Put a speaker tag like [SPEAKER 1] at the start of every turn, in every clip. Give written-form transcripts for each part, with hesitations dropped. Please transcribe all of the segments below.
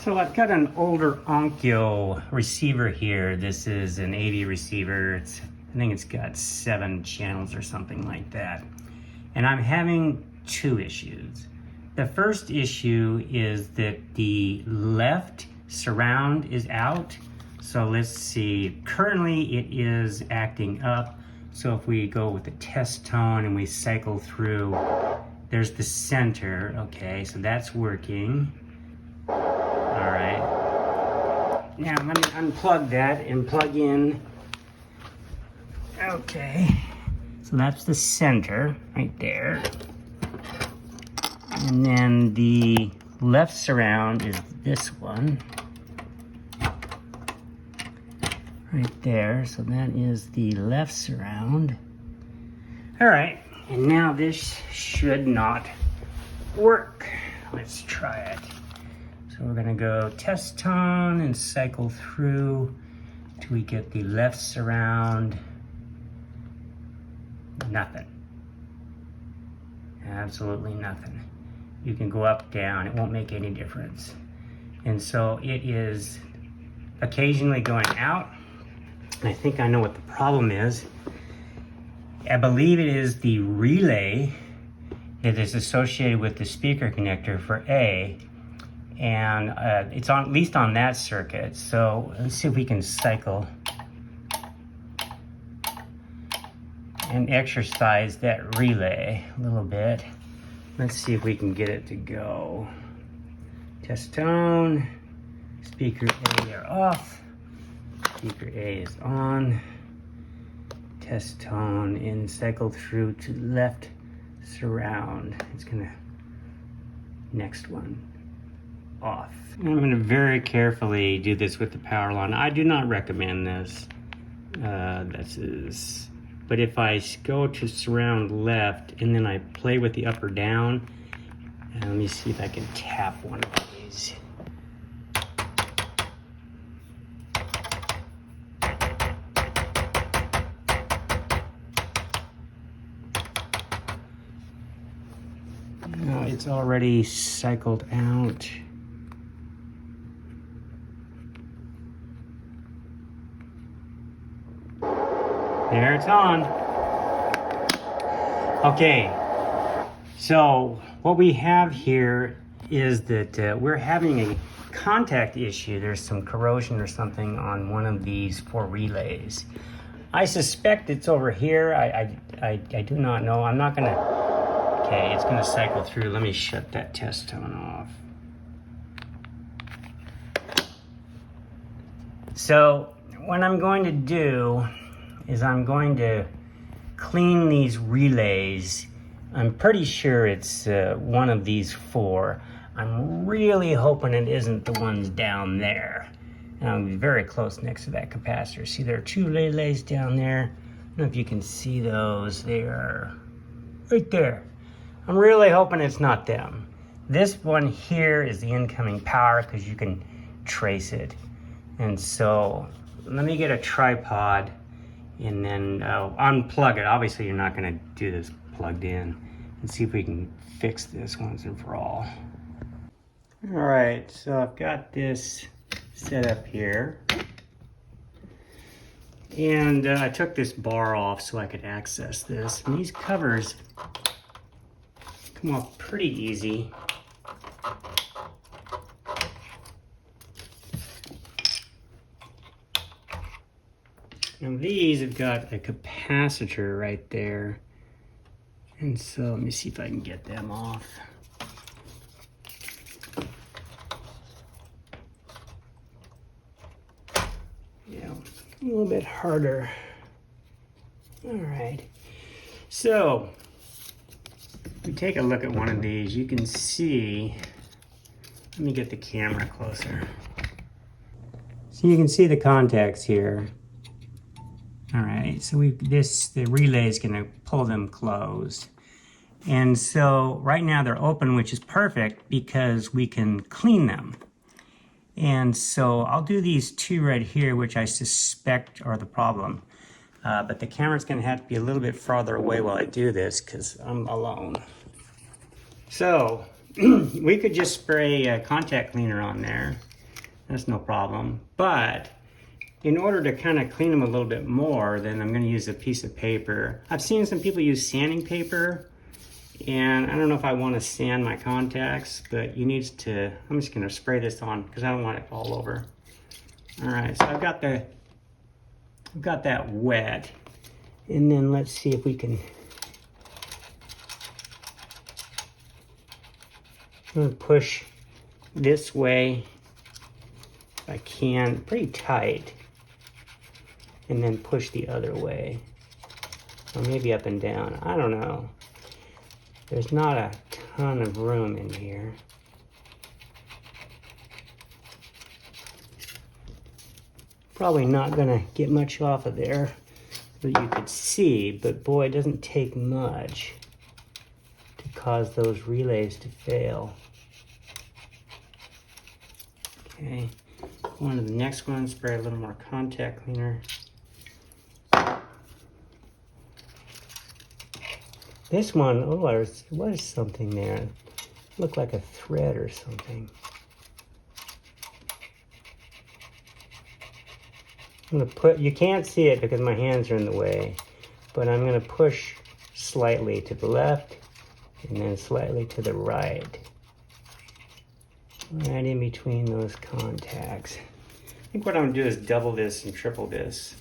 [SPEAKER 1] So I've got an older Onkyo receiver here. This is an AV receiver. I think it's got 7 channels or something like that. And I'm having 2 issues. The first issue is that the left surround is out. So let's see, currently it is acting up. So if we go with the test tone and we cycle through, there's the center. Okay, so that's working. All right. Now let me unplug that and plug in. Okay, so that's the center right there. And then the left surround is this one. Right there, so that is the left surround. All right, and now this should not work. Let's try it. So we're gonna go test tone and cycle through till we get the left surround. Nothing. Absolutely nothing. You can go up, down, it won't make any difference. And so it is occasionally going out. I think I know what the problem is. I believe it is the relay that is associated with the speaker connector for A, and it's on, at least on that circuit. So let's see if we can cycle and exercise that relay a little bit. Let's see if we can get it to go. Test tone, speaker A are off. Speaker A is on. Test tone and cycle through to left surround. It's gonna, next one, off. I'm gonna very carefully do this with the power line. I do not recommend this. But if I go to surround left and then I play with the up or down, let me see if I can tap one of these. It's already cycled out. There, it's on. Okay, so what we have here is that we're having a contact issue. There's some corrosion or something on one of these 4 relays. I suspect it's over here. I do not know. I'm not gonna. Okay, it's gonna cycle through. Let me shut that test tone off. So what I'm going to do is I'm going to clean these relays. I'm pretty sure it's one of these 4. I'm really hoping it isn't the ones down there. And I'll be very close next to that capacitor. See, there are 2 relays down there. I don't know if you can see those. They are right there. I'm really hoping it's not them. This one here is the incoming power because you can trace it. And so let me get a tripod and then unplug it. Obviously you're not gonna do this plugged in, and see if we can fix this once and for all. All right, so I've got this set up here. And I took this bar off so I could access this. And these covers come off pretty easy. Now these have got a capacitor right there. And so let me see if I can get them off. Yeah, a little bit harder. All right, so if we take a look at one of these, you can see, let me get the camera closer. So you can see the contacts here. All right, so the relay is gonna pull them closed. And so right now they're open, which is perfect because we can clean them. And so I'll do these 2 right here, which I suspect are the problem. But the camera's gonna have to be a little bit farther away while I do this because I'm alone. So we could just spray a contact cleaner on there That's no problem. But in order to kind of clean them a little bit more, then I'm going to use a piece of paper. I've seen some people use sanding paper, and I don't know if I want to sand my contacts, but you need to, I'm just going to spray this on because I don't want it all over. All right, so I've got that wet. And then let's see if we can, I'm going to push this way if I can, pretty tight, and then push the other way, or maybe up and down. I don't know. There's not a ton of room in here. Probably not gonna get much off of there that you could see, but boy, it doesn't take much to cause those relays to fail. Okay, go on to the next one, spray a little more contact cleaner. This one, oh, there was something there. It looked like a thread or something. I'm gonna put, you can't see it because my hands are in the way, but I'm gonna push slightly to the left and then slightly to the right. Right in between those contacts. I think what I'm gonna do is double this and triple this.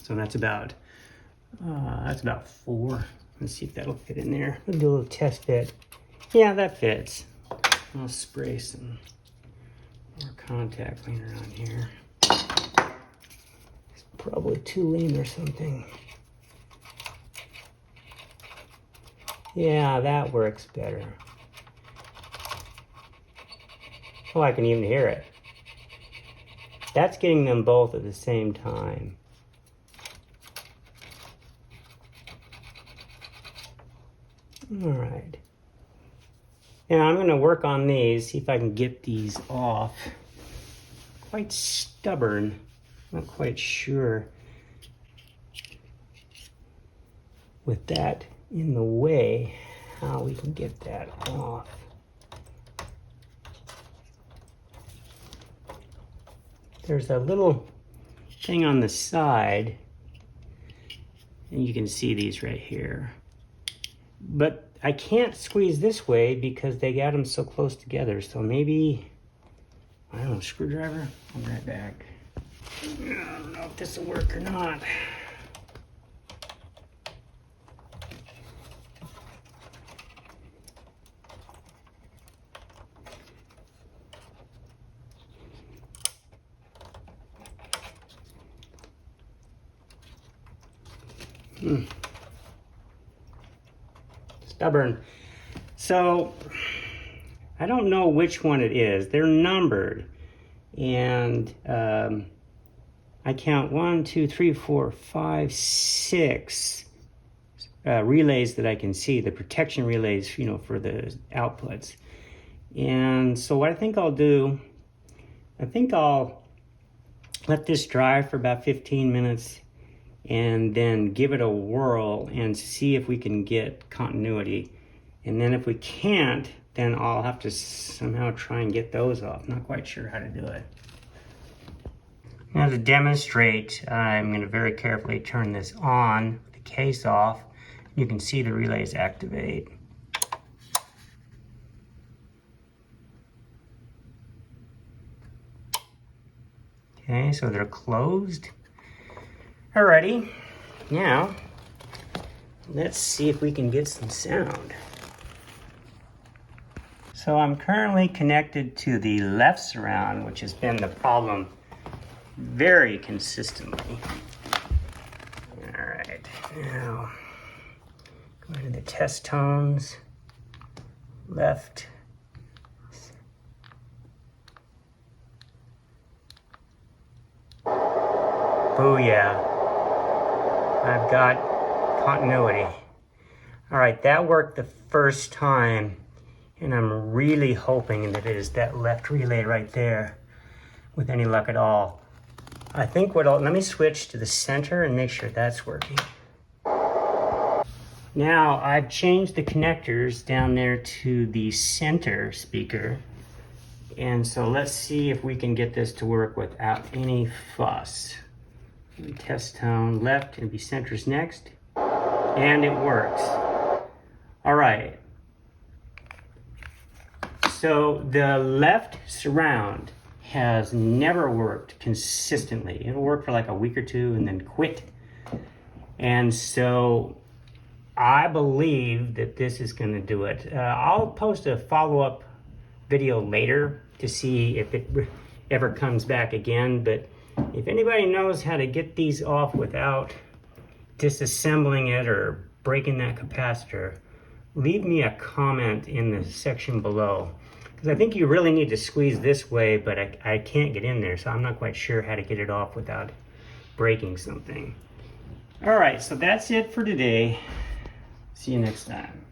[SPEAKER 1] So that's about 4. Let's see if that'll fit in there. We'll do a little test fit. Yeah, that fits. I'll spray some more contact cleaner on here. It's probably too lean or something. Yeah, that works better. Oh, I can even hear it. That's getting them both at the same time. All right. Now I'm going to work on these, see if I can get these off. Quite stubborn. Not quite sure with that in the way how we can get that off. There's a little thing on the side, and you can see these right here. But I can't squeeze this way because they got them so close together. So maybe, I don't know, screwdriver? I'll be right back. I don't know if this will work or not. Stubborn. So I don't know which one it is. They're numbered, and I count 1, 2, 3, 4, 5, 6 relays that I can see, the protection relays, you know, for the outputs. And so what I think I'll do, I think I'll let this dry for about 15 minutes and then give it a whirl and see if we can get continuity. And then if we can't, then I'll have to somehow try and get those off. Not quite sure how to do it. Now to demonstrate, I'm going to very carefully turn this on, with the case off. You can see the relays activate. Okay, so they're closed. Alrighty, now let's see if we can get some sound. So I'm currently connected to the left surround, which has been the problem very consistently. Alright, now go into the test tones, left. Booyah. I've got continuity. All right, that worked the first time, and I'm really hoping that it is that left relay right there, with any luck at all. I think let me switch to the center and make sure that's working. Now, I've changed the connectors down there to the center speaker, And so let's see if we can get this to work without any fuss. Test tone left and be centers next. And it works. All right. So the left surround has never worked consistently. It'll work for like a week or two and then quit. And so I believe that this is going to do it. I'll post a follow-up video later to see if it ever comes back again. But if anybody knows how to get these off without disassembling it or breaking that capacitor, leave me a comment in the section below. Because I think you really need to squeeze this way, but I can't get in there, so I'm not quite sure how to get it off without breaking something. All right, so that's it for today. See you next time.